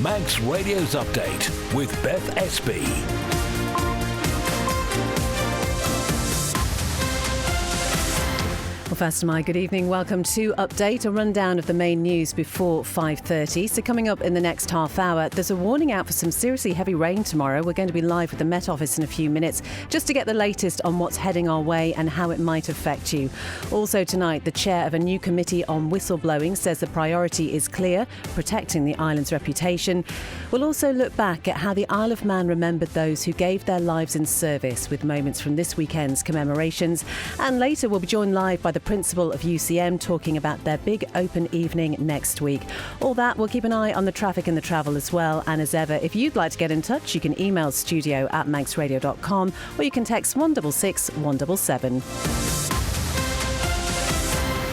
Manx Radio's Update with Beth Espy. Well, first of all, good evening. Welcome to Update, a rundown of the main news before 5:30. So coming up in the next half hour, there's a warning out for some seriously heavy rain tomorrow. We're going to be live with the Met Office in a few minutes just to get the latest on what's heading our way and how it might affect you. Also tonight, the chair of a new committee on whistleblowing says the priority is clear, protecting the island's reputation. We'll also look back at how the Isle of Man remembered those who gave their lives in service with moments from this weekend's commemorations. And later we'll be joined live by the principal of UCM talking about their big open evening next week. All that, we'll keep an eye on the traffic and the travel as well. And as ever, if you'd like to get in touch, you can email studio@manxradio.com or you can text 166 177.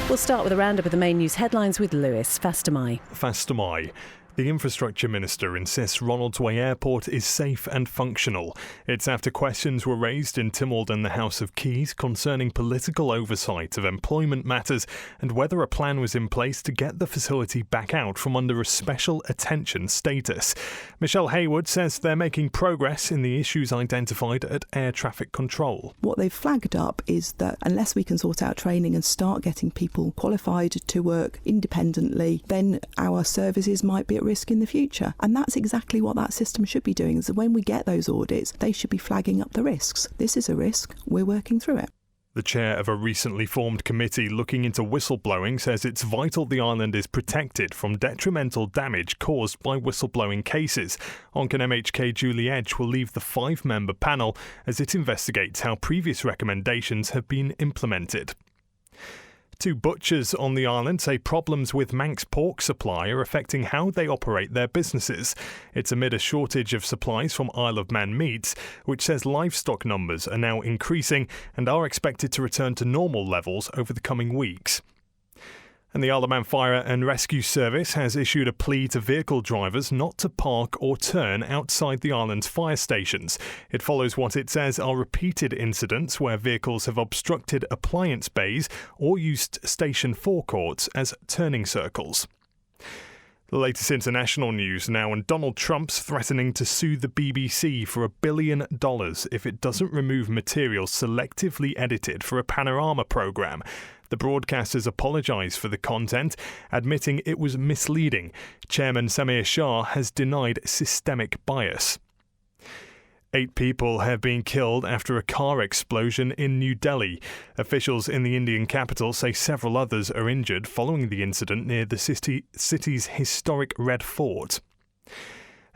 We'll start with a roundup of the main news headlines with Lewis. Fastamai. The Infrastructure Minister insists Ronaldsway Airport is safe and functional. It's after questions were raised in Tynwald and the House of Keys concerning political oversight of employment matters and whether a plan was in place to get the facility back out from under a special attention status. Michelle Hayward says they're making progress in the issues identified at air traffic control. What they've flagged up is that unless we can sort out training and start getting people qualified to work independently, then our services might be at risk in the future. And that's exactly what that system should be doing. So when we get those audits, they should be flagging up the risks. This is a risk. We're working through it. The chair of a recently formed committee looking into whistleblowing says it's vital the island is protected from detrimental damage caused by whistleblowing cases. Oncan MHK Julie Edge will leave the 5-member panel as it investigates how previous recommendations have been implemented. 2 butchers on the island say problems with Manx pork supply are affecting how they operate their businesses. It's amid a shortage of supplies from Isle of Man meats, which says livestock numbers are now increasing and are expected to return to normal levels over the coming weeks. And the Isle of Man Fire and Rescue Service has issued a plea to vehicle drivers not to park or turn outside the island's fire stations. It follows what it says are repeated incidents where vehicles have obstructed appliance bays or used station forecourts as turning circles. The latest international news now, and Donald Trump's threatening to sue the BBC for $1 billion if it doesn't remove material selectively edited for a panorama programme. The broadcasters apologised for the content, admitting it was misleading. Chairman Samir Shah has denied systemic bias. 8 people have been killed after a car explosion in New Delhi. Officials in the Indian capital say several others are injured following the incident near the city's historic Red Fort.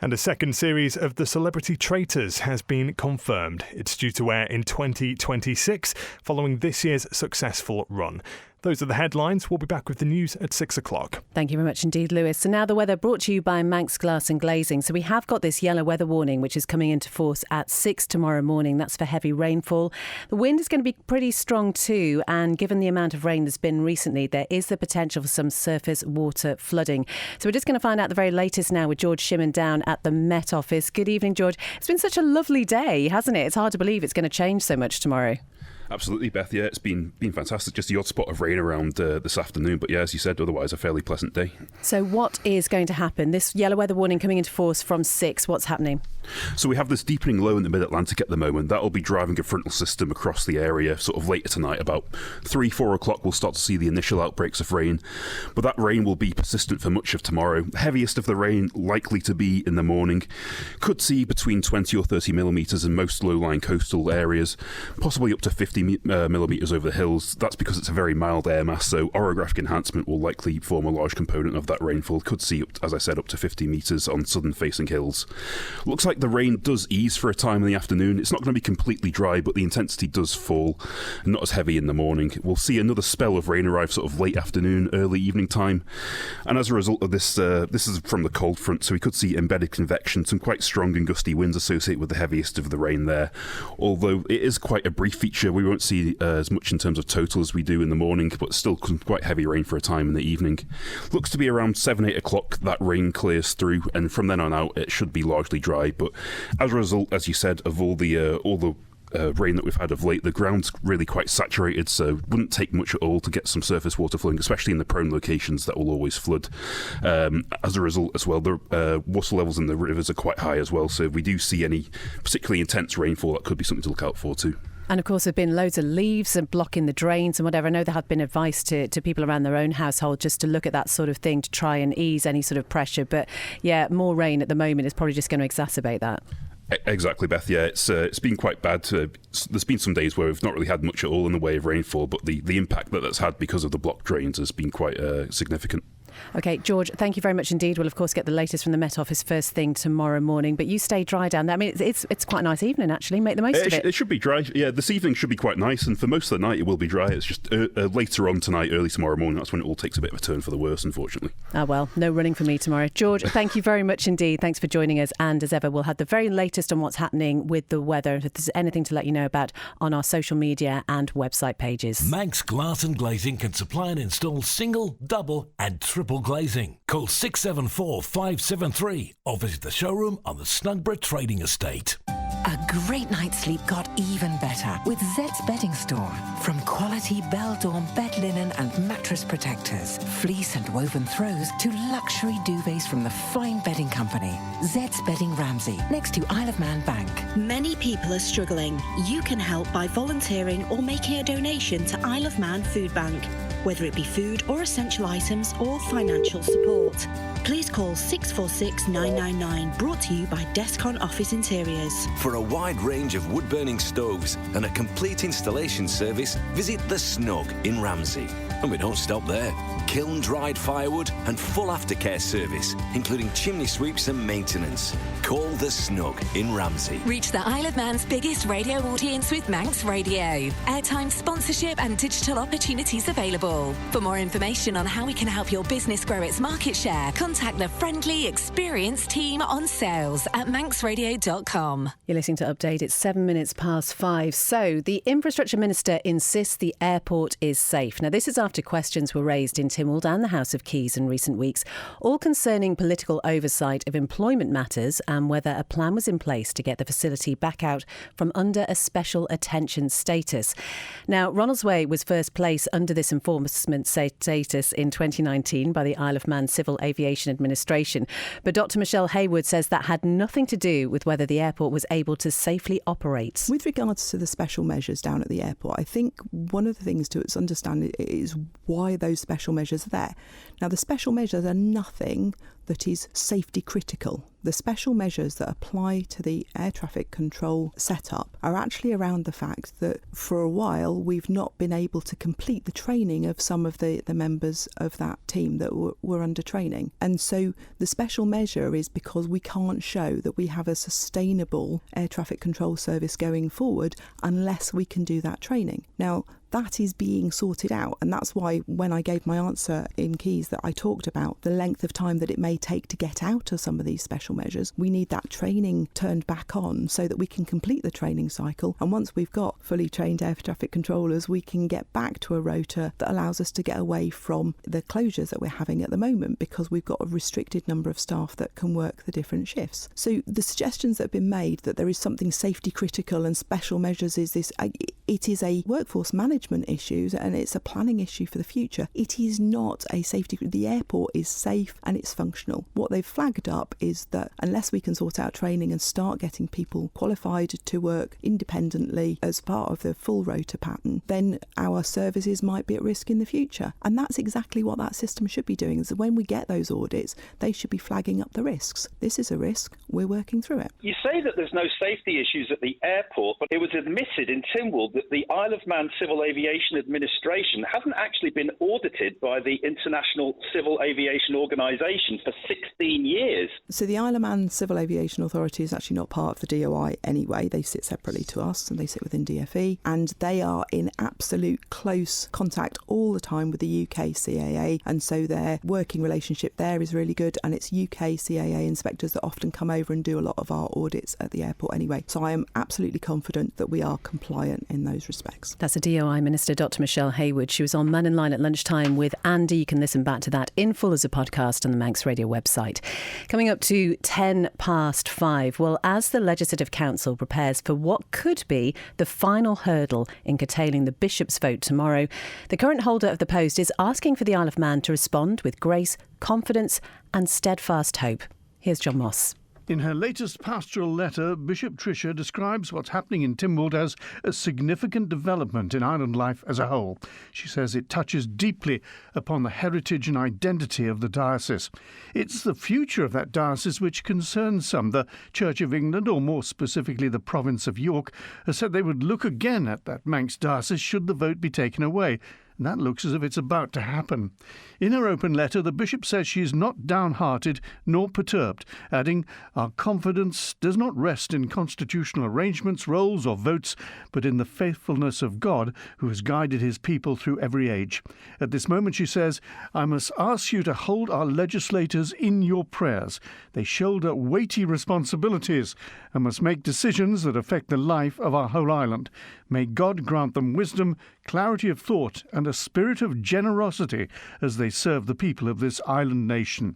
And a second series of The Celebrity Traitors has been confirmed. It's due to air in 2026, following this year's successful run. Those are the headlines. We'll be back with the news at 6 o'clock. Thank you very much indeed, Lewis. So now the weather brought to you by Manx Glass and Glazing. So we have got this yellow weather warning, which is coming into force at 6 tomorrow morning. That's for heavy rainfall. The wind is going to be pretty strong too. And given the amount of rain there's been recently, there is the potential for some surface water flooding. So we're just going to find out the very latest now with George Shimon down at the Met Office. Good evening, George. It's been such a lovely day, hasn't it? It's hard to believe it's going to change so much tomorrow. Absolutely, Beth. Yeah, it's been fantastic. Just the odd spot of rain around this afternoon. But yeah, as you said, otherwise a fairly pleasant day. So what is going to happen? This yellow weather warning coming into force from 6. What's happening? So we have this deepening low in the mid-Atlantic at the moment. That will be driving a frontal system across the area sort of later tonight. About 3-4 o'clock we'll start to see the initial outbreaks of rain. But that rain will be persistent for much of tomorrow. The heaviest of the rain likely to be in the morning. Could see between 20 or 30 millimetres in most low-lying coastal areas. Possibly up to 50 millimetres over the hills. That's because it's a very mild air mass, so orographic enhancement will likely form a large component of that rainfall. Could see, as I said, up to 50 metres on southern-facing hills. Looks like the rain does ease for a time in the afternoon. It's not going to be completely dry, but the intensity does fall, not as heavy in the morning. We'll see another spell of rain arrive sort of late afternoon, early evening time. And as a result of this, this is from the cold front, so we could see embedded convection, some quite strong and gusty winds associated with the heaviest of the rain there. Although it is quite a brief feature, we won't see as much in terms of total as we do in the morning, but still quite heavy rain for a time in the evening. Looks to be around 7-8 o'clock that rain clears through, and from then on out it should be largely dry. But as a result, as you said, of all the rain that we've had of late, the ground's really quite saturated, so it wouldn't take much at all to get some surface water flowing, especially in the prone locations that will always flood. As a result as well, the water levels in the rivers are quite high as well, so if we do see any particularly intense rainfall, that could be something to look out for too. And of course, there have been loads of leaves and blocking the drains and whatever. I know there have been advice to people around their own household just to look at that sort of thing to try and ease any sort of pressure. But yeah, more rain at the moment is probably just going to exacerbate that. Exactly, Beth. Yeah, it's been quite bad. There's been some days where we've not really had much at all in the way of rainfall, but the impact that's had because of the blocked drains has been quite significant. OK, George, thank you very much indeed. We'll, of course, get the latest from the Met Office first thing tomorrow morning. But you stay dry down there. I mean, it's quite a nice evening, actually. Make the most of it. It should be dry. Yeah, this evening should be quite nice. And for most of the night, it will be dry. It's just later on tonight, early tomorrow morning, that's when it all takes a bit of a turn for the worse, unfortunately. Ah, well, no running for me tomorrow. George, thank you very much indeed. Thanks for joining us. And as ever, we'll have the very latest on what's happening with the weather. If there's anything to let you know about on our social media and website pages. Manx Glass and Glazing can supply and install single, double and triple glazing. Call 674 573 or visit the showroom on the Snugborough Trading Estate. A great night's sleep got even better with Zed's Bedding Store. From quality Bell-Dawn bed linen and mattress protectors, fleece and woven throws to luxury duvets from the fine bedding company. Zed's Bedding Ramsey, next to Isle of Man Bank. Many people are struggling. You can help by volunteering or making a donation to Isle of Man Food Bank, whether it be food or essential items or financial support. Please call 646 999, brought to you by Descon Office Interiors. For a wide range of wood-burning stoves and a complete installation service, visit The Snug in Ramsey. And we don't stop there. Kiln-dried firewood and full aftercare service, including chimney sweeps and maintenance. Call The Snug in Ramsey. Reach the Isle of Man's biggest radio audience with Manx Radio. Airtime, sponsorship and digital opportunities available. For more information on how we can help your business grow its market share, contact the friendly, experienced team on sales at manxradio.com. You're listening to Update. It's 7 minutes past 5. So the Infrastructure Minister insists the airport is safe. Now, this is after questions were raised in Tynwald and the House of Keys in recent weeks, all concerning political oversight of employment matters and whether a plan was in place to get the facility back out from under a special attention status. Now, Ronaldsway was first placed under this enforcement status in 2019 by the Isle of Man Civil Aviation Administration. But Dr Michelle Hayward says that had nothing to do with whether the airport was able to safely operate. With regards to the special measures down at the airport, I think one of the things to understand is why those special measures are there. Now, the special measures are nothing that is safety critical. The special measures that apply to the air traffic control setup are actually around the fact that for a while we've not been able to complete the training of some of the members of that team that were under training. And so the special measure is because we can't show that we have a sustainable air traffic control service going forward unless we can do that training. Now, that is being sorted out, and that's why when I gave my answer in Keys that I talked about the length of time that it may take to get out of some of these special measures. We need that training turned back on so that we can complete the training cycle, and once we've got fully trained air traffic controllers, we can get back to a rota that allows us to get away from the closures that we're having at the moment, because we've got a restricted number of staff that can work the different shifts. So the suggestions that have been made that there is something safety critical and special measures is this, it is a workforce management issues and it's a planning issue for the future. It is not a safety. The airport is safe and it's functional. What they've flagged up is that unless we can sort out training and start getting people qualified to work independently as part of the full rota pattern, then our services might be at risk in the future. And that's exactly what that system should be doing, is that when we get those audits, they should be flagging up the risks. This is a risk, we're working through it. You say that there's no safety issues at the airport, but it was admitted in Tynwald that the Isle of Man Civil Aviation Administration hasn't actually been audited by the International Civil Aviation Organisation for 16 years. So the Isle of Man Civil Aviation Authority is actually not part of the DOI anyway. They sit separately to us and they sit within DFE, and they are in absolute close contact all the time with the UK CAA, and so their working relationship there is really good, and it's UK CAA inspectors that often come over and do a lot of our audits at the airport anyway. So I am absolutely confident that we are compliant in those respects. That's a DOI Prime Minister Dr Michelle Haywood. She was on Man in Line at lunchtime with Andy. You can listen back to that in full as a podcast on the Manx Radio website. Coming up to 5:10. Well, as the Legislative Council prepares for what could be the final hurdle in curtailing the Bishop's vote tomorrow, the current holder of the post is asking for the Isle of Man to respond with grace, confidence and steadfast hope. Here's John Moss. In her latest pastoral letter, Bishop Tricia describes what's happening in Tynwald as a significant development in island life as a whole. She says it touches deeply upon the heritage and identity of the diocese. It's the future of that diocese which concerns some. The Church of England, or more specifically the province of York, has said they would look again at that Manx diocese should the vote be taken away. And that looks as if it's about to happen. In her open letter, the Bishop says she is not downhearted nor perturbed, adding, "Our confidence does not rest in constitutional arrangements, roles or votes, but in the faithfulness of God, who has guided his people through every age. At this moment," she says, "I must ask you to hold our legislators in your prayers. They shoulder weighty responsibilities and must make decisions that affect the life of our whole island. May God grant them wisdom, clarity of thought and a spirit of generosity as they serve the people of this island nation."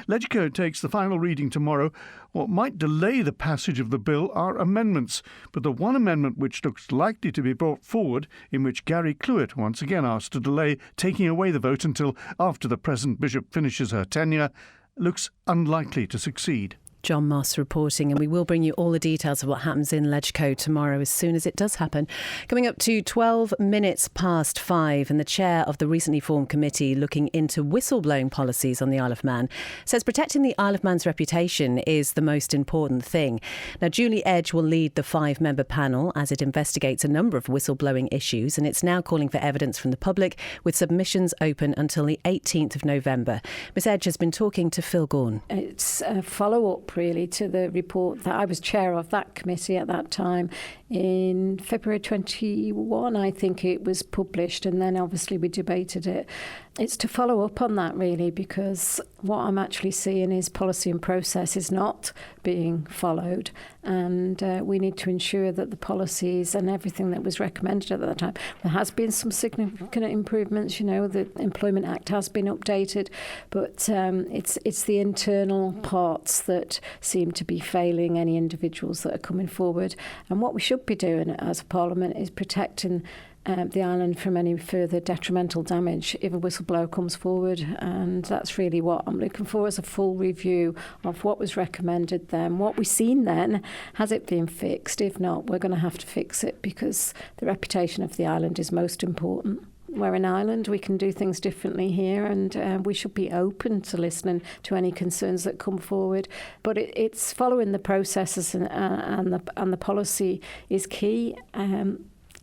Legco takes the final reading tomorrow. What might delay the passage of the bill are amendments, but the one amendment which looks likely to be brought forward, in which Gary Clewett once again asked to delay taking away the vote until after the present bishop finishes her tenure, looks unlikely to succeed. John Moss reporting, and we will bring you all the details of what happens in Legco tomorrow as soon as it does happen. Coming up to 5:12, and the chair of the recently formed committee looking into whistleblowing policies on the Isle of Man says protecting the Isle of Man's reputation is the most important thing. Now, Julie Edge will lead the 5-member panel as it investigates a number of whistleblowing issues, and it's now calling for evidence from the public, with submissions open until the 18th of November. Ms Edge has been talking to Phil Gaughan. It's a follow-up really to the report that I was chair of that committee at that time. In February 21, I think it was published, and then obviously we debated it. It's to follow up on that really, because what I'm actually seeing is policy and process is not being followed, and we need to ensure that the policies and everything that was recommended at that time. There has been some significant improvements, the Employment Act has been updated, but it's the internal parts that seem to be failing any individuals that are coming forward. And what we should be doing as a Parliament is protecting the island from any further detrimental damage if a whistleblower comes forward, and that's really what I'm looking for, is a full review of what was recommended then, what we've seen then. Has it been fixed? If not, we're going to have to fix it, because the reputation of the island is most important. We're an island, we can do things differently here, and we should be open to listening to any concerns that come forward. But it's following the processes, and the policy is key.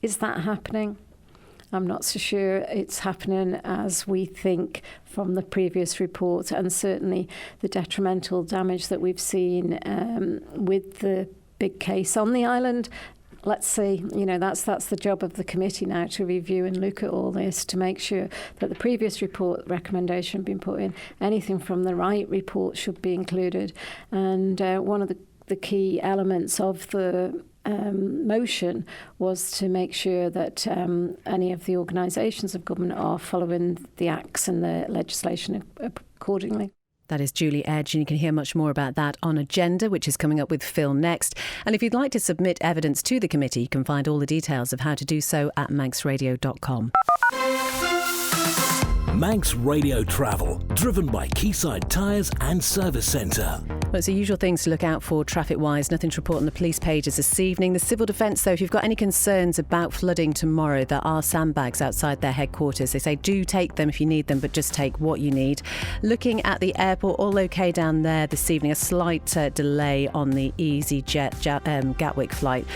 Is that happening? I'm not so sure it's happening as we think from the previous report, and certainly the detrimental damage that we've seen with the big case on the island. Let's see, that's the job of the committee now, to review and look at all this to make sure that the previous report recommendation been put in. Anything from the right report should be included. And one of the key elements of the motion was to make sure that any of the organisations of government are following the acts and the legislation accordingly. That is Julie Edge, and you can hear much more about that on Agenda, which is coming up with Phil next. And if you'd like to submit evidence to the committee, you can find all the details of how to do so at manxradio.com. Manx Radio Travel, driven by Quayside Tyres and Service Centre. Well, it's the usual things to look out for traffic-wise. Nothing to report on the police pages this evening. The Civil Defence, though, if you've got any concerns about flooding tomorrow, there are sandbags outside their headquarters. They say do take them if you need them, but just take what you need. Looking at the airport, all okay down there this evening. A slight delay on the EasyJet Gatwick flight.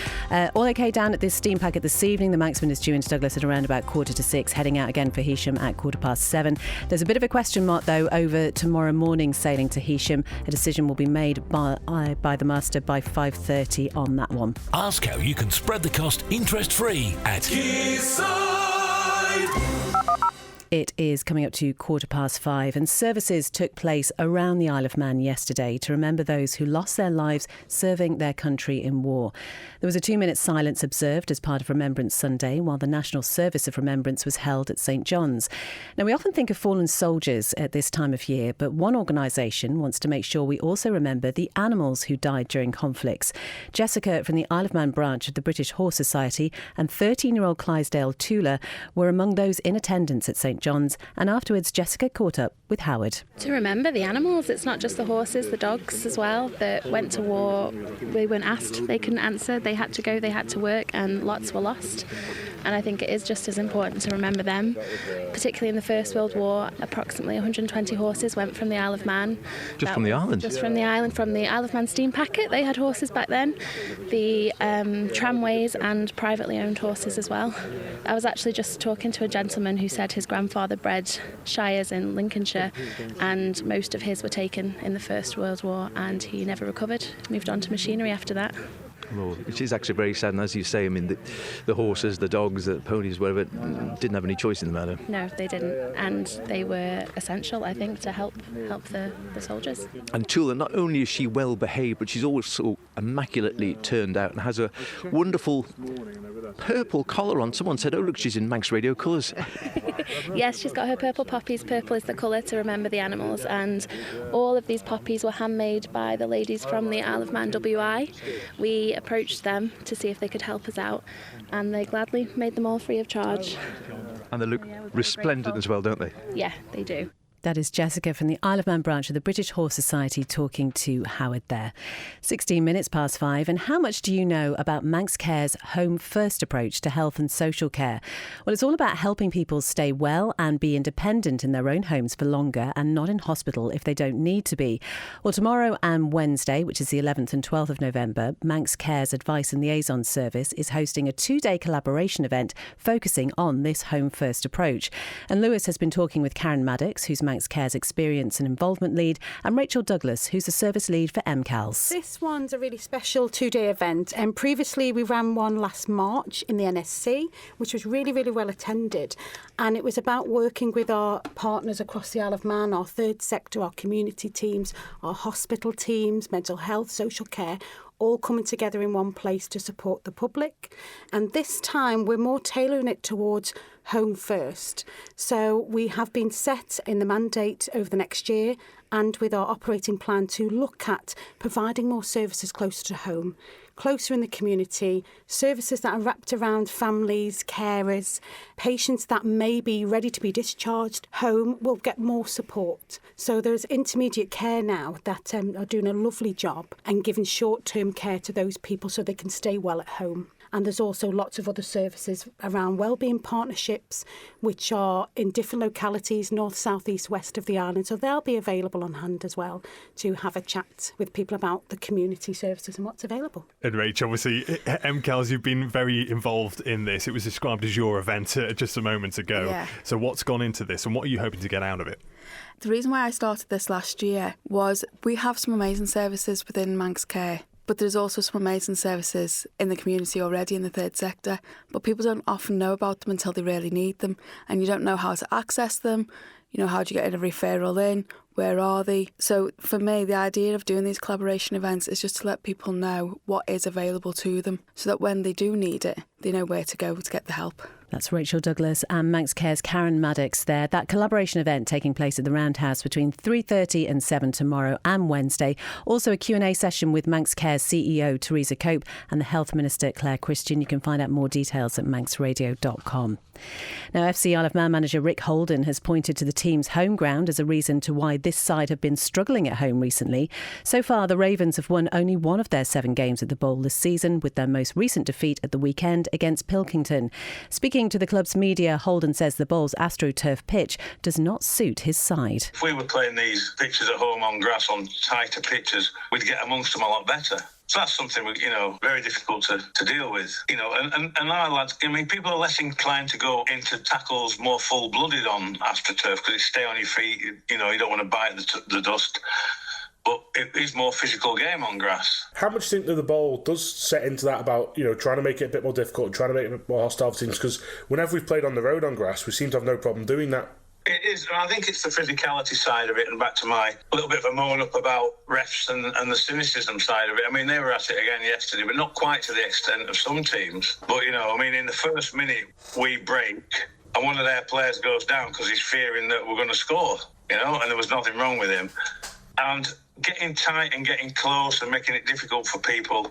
All okay down at this steam packet this evening. The Manxman is due into Douglas at around about 5:45, heading out again for Heysham at 7:15. There's a bit of a question mark, though, over tomorrow morning sailing to Heysham. A decision will be made by the master by 5:30 on that one. Ask how you can spread the cost interest-free at Quayside. It is coming up to 5:15, and services took place around the Isle of Man yesterday to remember those who lost their lives serving their country in war. There was a 2-minute silence observed as part of Remembrance Sunday, while the National Service of Remembrance was held at St John's. Now, we often think of fallen soldiers at this time of year, but one organisation wants to make sure we also remember the animals who died during conflicts. Jessica from the Isle of Man branch of the British Horse Society and 13-year-old Clydesdale Tula were among those in attendance at St John's, and afterwards Jessica caught up with Howard. To remember the animals, it's not just the horses, the dogs as well that went to war. They weren't asked, they couldn't answer, they had to go, they had to work, and lots were lost. And I think it is just as important to remember them, particularly in the First World War. Approximately 120 horses went from the Isle of Man. From the island? Just from the island, from the Isle of Man steam packet. They had horses back then. The tramways and privately owned horses as well. I was actually just talking to a gentleman who said his grandfather bred shires in Lincolnshire, and most of his were taken in the First World War, and he never recovered. Moved on to machinery after that. Well, which is actually very sad, and as you say, I mean, the horses, the dogs, the ponies, whatever, didn't have any choice in the matter. No, they didn't, and they were essential, I think, to help the soldiers. And Tula, not only is she well behaved, but she's also immaculately turned out and has a wonderful purple collar on. Someone said, oh look, she's in Manx Radio colours. Yes, she's got her purple poppies. Purple is the colour to remember the animals, and all of these poppies were handmade by the ladies from the Isle of Man WI. We approached them to see if they could help us out, and they gladly made them all free of charge. And they look resplendent as well, don't they? Yeah, they do. That is Jessica from the Isle of Man branch of the British Horse Society talking to Howard there. 5:16, and how much do you know about Manx Care's Home First approach to health and social care? Well, it's all about helping people stay well and be independent in their own homes for longer and not in hospital if they don't need to be. Well, tomorrow and Wednesday, which is the 11th and 12th of November, Manx Care's Advice and Liaison Service is hosting a 2-day collaboration event focusing on this Home First approach. And Lewis has been talking with Karen Maddox, who's Manx Care's Experience and Involvement Lead, and Rachel Douglas, who's the Service Lead for MCALS. This one's a really special 2-day event, and previously we ran one last March in the NSC, which was really, really well attended, and it was about working with our partners across the Isle of Man, our third sector, our community teams, our hospital teams, mental health, social care, all coming together in one place to support the public. And this time we're more tailoring it towards home first. So we have been set in the mandate over the next year and with our operating plan to look at providing more services closer to home, closer in the community, services that are wrapped around families, carers, patients that may be ready to be discharged home will get more support. So there's intermediate care now that are doing a lovely job and giving short-term care to those people so they can stay well at home. And there's also lots of other services around wellbeing partnerships, which are in different localities, north, south, east, west of the island. So they'll be available on hand as well to have a chat with people about the community services and what's available. And Rach, obviously, MCALS, you've been very involved in this. It was described as your event just a moment ago. Yeah. So what's gone into this and what are you hoping to get out of it? The reason why I started this last year was we have some amazing services within Manx Care. But there's also some amazing services in the community already in the third sector, but people don't often know about them until they really need them, and you don't know how to access them. You know, how do you get a referral in? Where are they? So for me, the idea of doing these collaboration events is just to let people know what is available to them so that when they do need it, they know where to go to get the help. That's Rachel Douglas and Manx Care's Karen Maddox there. That collaboration event taking place at the Roundhouse between 3:30 and 7 tomorrow and Wednesday. Also a Q&A session with Manx Care's CEO Teresa Cope and the Health Minister Claire Christian. You can find out more details at manxradio.com. Now, FC Isle of Man manager Rick Holden has pointed to the team's home ground as a reason to why this side have been struggling at home recently. So far, the Ravens have won only one of their 7 games at the Bowl this season, with their most recent defeat at the weekend against Pilkington. Speaking to the club's media, Holden says the Bowl's AstroTurf pitch does not suit his side. If we were playing these pitches at home on grass on tighter pitches, we'd get amongst them a lot better. So that's something, very difficult to deal with. And our lads, people are less inclined to go into tackles more full-blooded on AstroTurf because you stay on your feet, you don't want to bite the dust. But it is more physical game on grass. How much do you think that the bowl does set into that about, trying to make it a bit more difficult, trying to make it a bit more hostile for teams? Because whenever we've played on the road on grass, we seem to have no problem doing that. It is, and I think it's the physicality side of it, and back to my little bit of a moan up about refs and the cynicism side of it. I mean, they were at it again yesterday, but not quite to the extent of some teams. But, in the first minute, we break, and one of their players goes down because he's fearing that we're going to score, and there was nothing wrong with him. And getting tight and getting close and making it difficult for people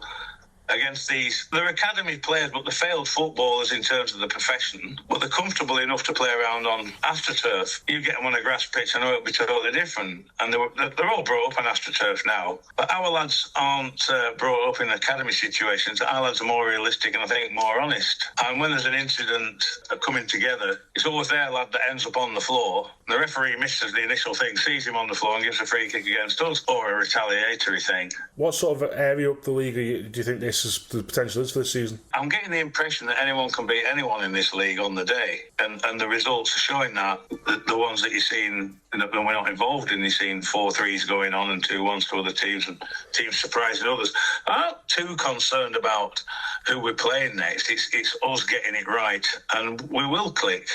against they're academy players, but they're failed footballers in terms of the profession, but they're comfortable enough to play around on AstroTurf. You get them on a grass pitch, I know it'll be totally different. And they're all brought up on AstroTurf now, but our lads aren't brought up in academy situations. Our lads are more realistic and I think more honest. And when there's an incident coming together, it's always their lad that ends up on the floor. The referee misses the initial thing, sees him on the floor and gives a free kick against us, or a retaliatory thing. What sort of area up the league do you think the potential is for this season? I'm getting the impression that anyone can beat anyone in this league on the day, and the results are showing that. The ones that you're seeing, that we're not involved in, you're seeing 4-3s going on and 2-1s to other teams, and teams surprising others. I'm not too concerned about who we're playing next. It's us getting it right, and we will click.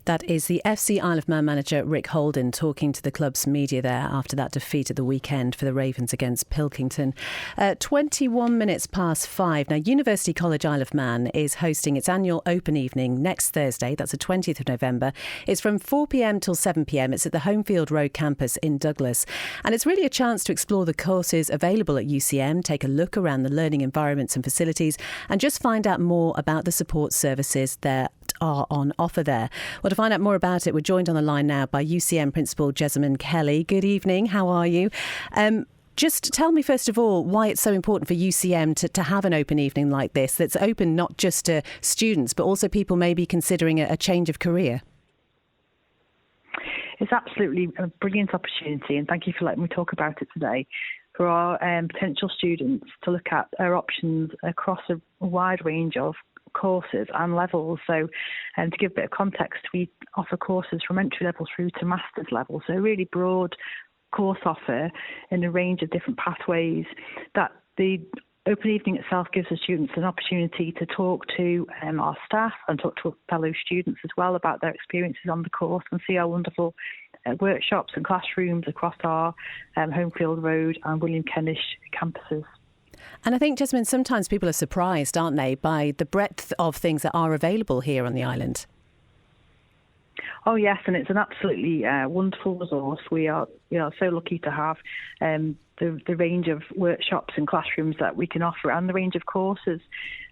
That is the FC Isle of Man manager Rick Holden talking to the club's media there after that defeat at the weekend for the Ravens against Pilkington. 21 minutes past 5. Now, University College Isle of Man is hosting its annual open evening next Thursday. That's the 20th of November. It's from 4 p.m. till 7 p.m. It's at the Homefield Road campus in Douglas. And it's really a chance to explore the courses available at UCM, take a look around the learning environments and facilities, and just find out more about the support services that are on offer there. Well, to find out more about it, we're joined on the line now by UCM Principal Jessamine Kelly. Good evening. How are you? Just tell me, first of all, why it's so important for UCM to have an open evening like this, that's open not just to students, but also people maybe considering a change of career. It's absolutely a brilliant opportunity, and thank you for letting me talk about it today, for our potential students to look at our options across a wide range of courses and levels. So to give a bit of context, we offer courses from entry level through to master's level, so a really broad course offer in a range of different pathways. That the open evening itself gives the students an opportunity to talk to our staff and talk to fellow students as well about their experiences on the course, and see our wonderful workshops and classrooms across our Homefield Road and William Kennish campuses. And I think, Jasmine, sometimes people are surprised, aren't they, by the breadth of things that are available here on the island? Oh, yes, and it's an absolutely wonderful resource. We are so lucky to have the range of workshops and classrooms that we can offer, and the range of courses.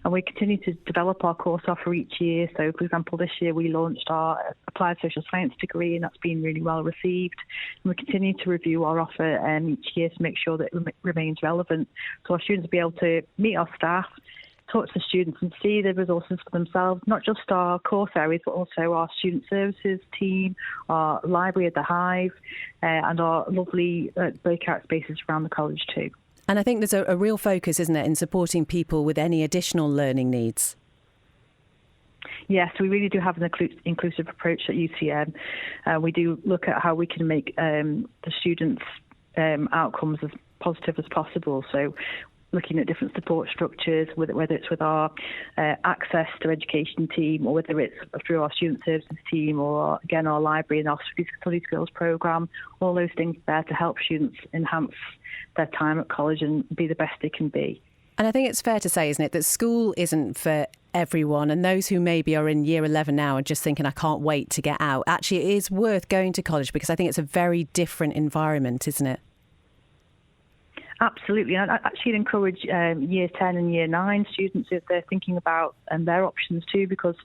And we continue to develop our course offer each year. So, for example, this year we launched our Applied Social Science degree, and that's been really well received. And we continue to review our offer each year to make sure that it remains relevant. So our students will be able to meet our staff, talk to the students and see the resources for themselves, not just our course areas, but also our student services team, our library at the Hive, and our lovely breakout spaces around the college too. And I think there's a real focus, isn't it, in supporting people with any additional learning needs? Yes, we really do have an inclusive approach at UCM. We do look at how we can make the students' outcomes as positive as possible. So looking at different support structures, whether it's with our access to education team, or whether it's through our student services team, or again our library and our study skills programme. All those things there to help students enhance their time at college and be the best they can be. And I think it's fair to say, isn't it, that school isn't for everyone, and those who maybe are in year 11 now and just thinking, I can't wait to get out. Actually, it is worth going to college, because I think it's a very different environment, isn't it? Absolutely. And I'd actually encourage year 10 and year 9 students, if they're thinking about their options too, because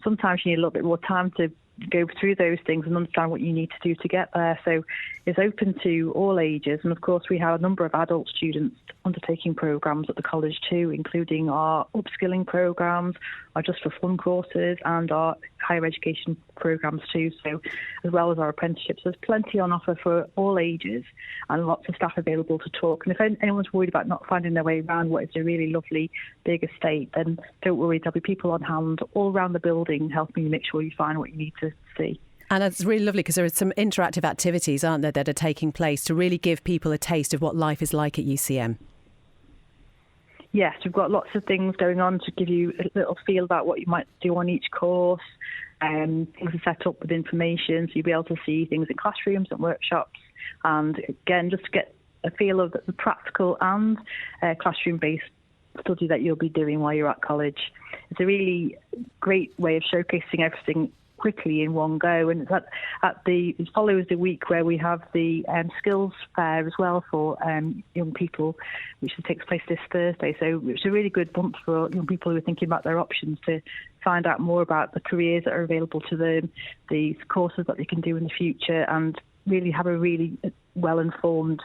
sometimes you need a little bit more time to go through those things and understand what you need to do to get there. So it's open to all ages. And of course, we have a number of adult students undertaking programmes at the college too, including our upskilling programmes, our Just for Fun courses, and our higher education programmes too, so as well as our apprenticeships. There's plenty on offer for all ages and lots of staff available to talk. And if anyone's worried about not finding their way around what is a really lovely big estate, then don't worry, there'll be people on hand all around the building helping you make sure you find what you need to see. And it's really lovely because there are some interactive activities, aren't there, that are taking place to really give people a taste of what life is like at UCM. Yes, we've got lots of things going on to give you a little feel about what you might do on each course. Things are set up with information, so you'll be able to see things in classrooms and workshops. And again, just to get a feel of the practical and classroom-based study that you'll be doing while you're at college. It's a really great way of showcasing everything quickly in one go, and it follows the week where we have the skills fair as well for young people, which takes place this Thursday. So it's a really good month for young people who are thinking about their options to find out more about the careers that are available to them, the courses that they can do in the future, and really have a really well-informed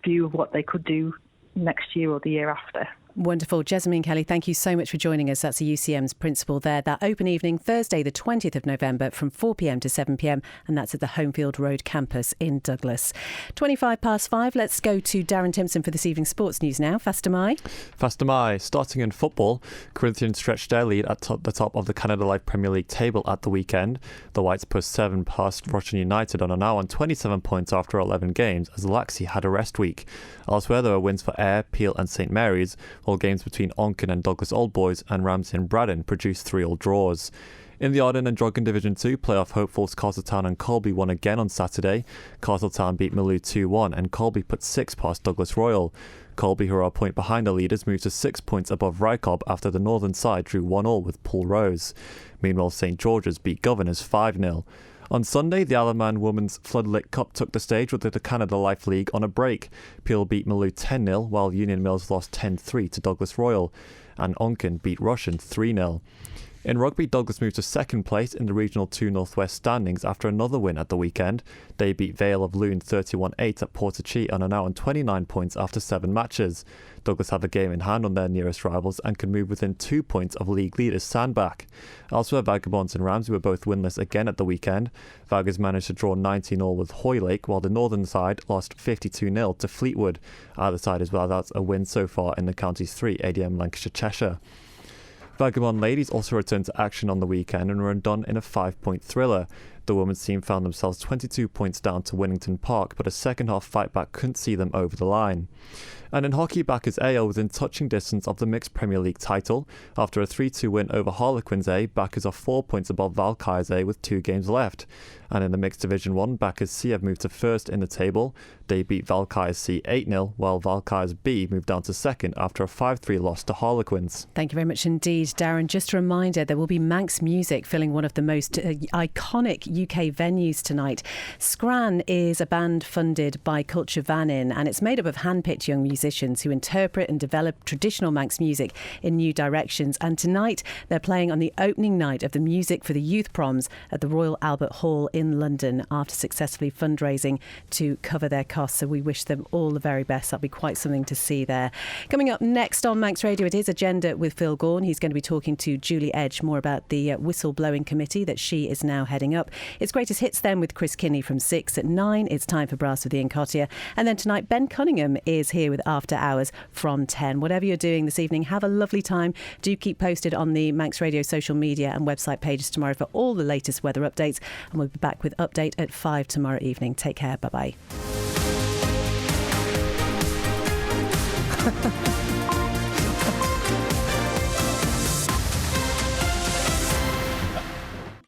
view of what they could do next year or the year after. Wonderful. Jessamine Kelly, thank you so much for joining us. That's the UCM's principal there. That open evening, Thursday the 20th of November from 4pm to 7pm, and that's at the Homefield Road campus in Douglas. 5:25. Let's go to Darren Timpson for this evening's sports news now. Faster Mai. Starting in football, Corinthians stretched their lead at the top of the Canada Life Premier League table at the weekend. The Whites pushed 7 past Russian United and are now on 27 points after 11 games as Laxey had a rest week. Elsewhere, there were wins for Ayr, Peel and St Mary's, while games between Onken and Douglas Old Boys and Ramsey and Braddon produced 3-3 draws. In the Arden and Drogheda Division 2, playoff hopefuls Castletown and Colby won again on Saturday. Castletown beat Maloo 2-1 and Colby put 6 past Douglas Royal. Colby, who are a point behind the leaders, moved to 6 points above Rycob after the northern side drew 1-1 with Poole Rose. Meanwhile, St George's beat Governors 5-0. On Sunday, the Isle of Man Women's Floodlit Cup took the stage with the Canada Life League on a break. Peel beat Maloo 10-0, while Union Mills lost 10-3 to Douglas Royal, and Onken beat Russian 3-0. In rugby, Douglas moved to second place in the Regional 2 Northwest standings after another win at the weekend. They beat Vale of Loon 31-8 at Portachi and are now on 29 points after 7 matches. Douglas have a game in hand on their nearest rivals and can move within 2 points of league leaders Sandbach. Elsewhere, Vagabonds and Ramsey were both winless again at the weekend. Vagas managed to draw 19-0 with Hoylake, while the northern side lost 52-0 to Fleetwood. Either side as well, that's a win so far in the Counties 3 ADM Lancashire Cheshire. Vagabond ladies also returned to action on the weekend and were done in a 5-point thriller. The women's team found themselves 22 points down to Winnington Park, but a second-half fight-back couldn't see them over the line. And in hockey, Backers A are within touching distance of the Mixed Premier League title. After a 3-2 win over Harlequins A, Backers are 4 points above Valkyries A with 2 games left. And in the Mixed Division 1, Backers C have moved to first in the table. They beat Valkyries C 8-0, while Valkyries B moved down to second after a 5-3 loss to Harlequins. Thank you very much indeed, Darren. Just a reminder, there will be Manx Music filling one of the most iconic UK venues tonight. Scran is a band funded by Culture Vannin, and it's made up of hand-picked young musicians who interpret and develop traditional Manx music in new directions. And tonight they're playing on the opening night of the Music for the Youth Proms at the Royal Albert Hall in London after successfully fundraising to cover their costs. So we wish them all the very best. That'll be quite something to see there. Coming up next on Manx Radio, it is Agenda with Phil Gaughan. He's going to be talking to Julie Edge more about the whistleblowing committee that she is now heading up. It's Greatest Hits then with Chris Kinney from 6. At 9, it's time for Brass with Ian Cottier. And then tonight, Ben Cunningham is here with After Hours from 10. Whatever you're doing this evening, have a lovely time. Do keep posted on the Manx Radio social media and website pages tomorrow for all the latest weather updates. And we'll be back with Update at 5 tomorrow evening. Take care. Bye-bye.